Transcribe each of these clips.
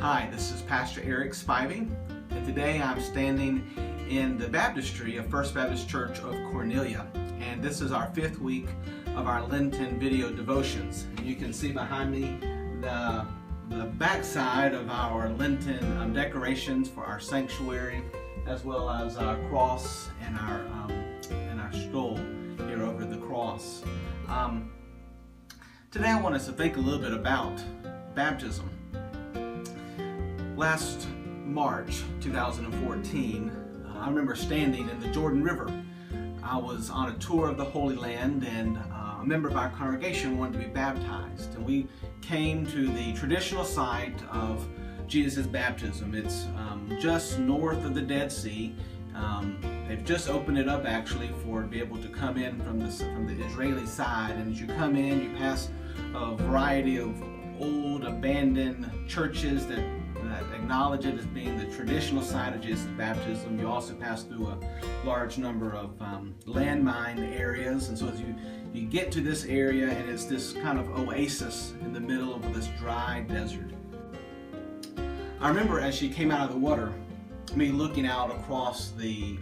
Hi, this is Pastor Eric Spivey, and today I'm standing in the baptistery of First Baptist Church of Cornelia, and this is our 5th week of our Lenten video devotions. And you can see behind me the backside of our Lenten decorations for our sanctuary, as well as our cross and our stole here over the cross. Today I want us to think a little bit about baptism. Last March 2014, I remember standing in the Jordan River. I was on a tour of the Holy Land, and a member of our congregation wanted to be baptized. And we came to the traditional site of Jesus' baptism. It's just north of the Dead Sea. They've just opened it up actually for to be able to come in from the Israeli side. And as you come in, you pass a variety of old abandoned churches that acknowledge it as being the traditional site of Jesus' baptism. You also pass through a large number of landmine areas, and so as you get to this area, and it's this kind of oasis in the middle of this dry desert. I remember as she came out of the water, me looking out across the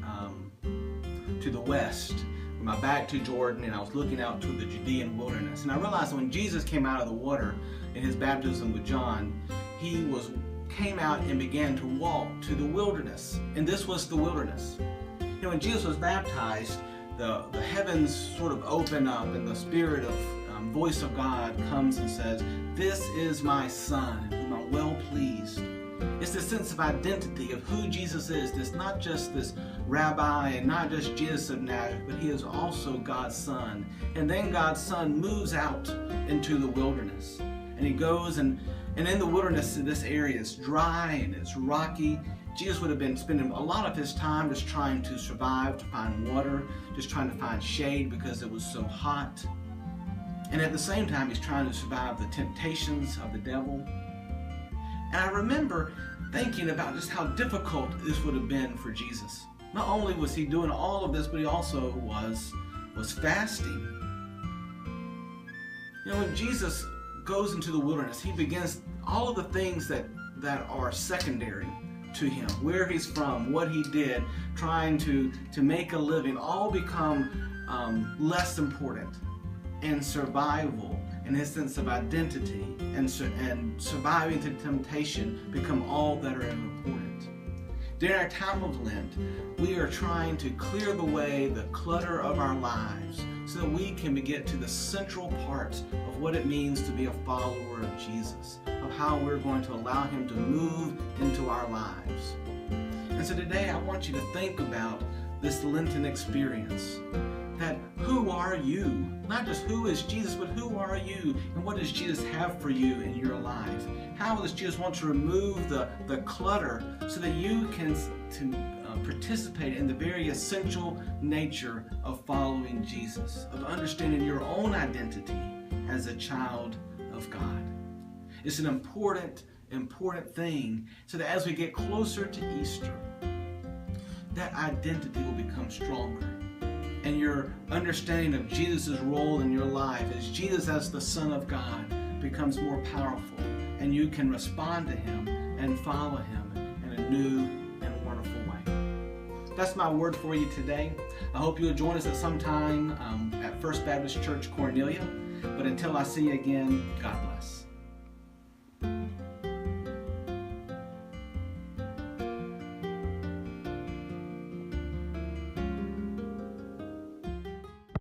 to the west, with my back to Jordan, and I was looking out to the Judean wilderness. And I realized that when Jesus came out of the water in his baptism with John, he came out and began to walk to the wilderness. And this was the wilderness. You know, when Jesus was baptized, the heavens sort of open up, and the Spirit of voice of God comes and says, "This is my Son, in whom I'm well pleased." It's this sense of identity of who Jesus is. It's not just this rabbi and not just Jesus of Nazareth, but he is also God's Son. And then God's Son moves out into the wilderness. And he goes and in the wilderness, this area is dry and it's rocky. Jesus would have been spending a lot of his time just trying to survive, to find water, just trying to find shade because it was so hot. And at the same time, he's trying to survive the temptations of the devil. And I remember thinking about just how difficult this would have been for Jesus. Not only was he doing all of this, but he also was fasting. You know, when Jesus goes into the wilderness, he begins all of the things that are secondary to him, where he's from, what he did, trying to make a living, all become less important, and survival and his sense of identity and surviving to temptation become all that are important. During our time of Lent, we are trying to clear away the clutter of our lives so that we can get to the central parts of what it means to be a follower of Jesus, of how we're going to allow him to move into our lives. And so today I want you to think about this Lenten experience. That who are you? Not just who is Jesus, but who are you? And what does Jesus have for you in your life? How does Jesus want to remove the clutter so that you can participate in the very essential nature of following Jesus, of understanding your own identity as a child of God? It's an important thing, so that as we get closer to Easter, that identity will become stronger. And your understanding of Jesus' role in your life as Jesus as the Son of God becomes more powerful, and you can respond to him and follow him in a new and wonderful way. That's my word for you today. I hope you'll join us at some time at First Baptist Church Cornelia. But until I see you again, God bless.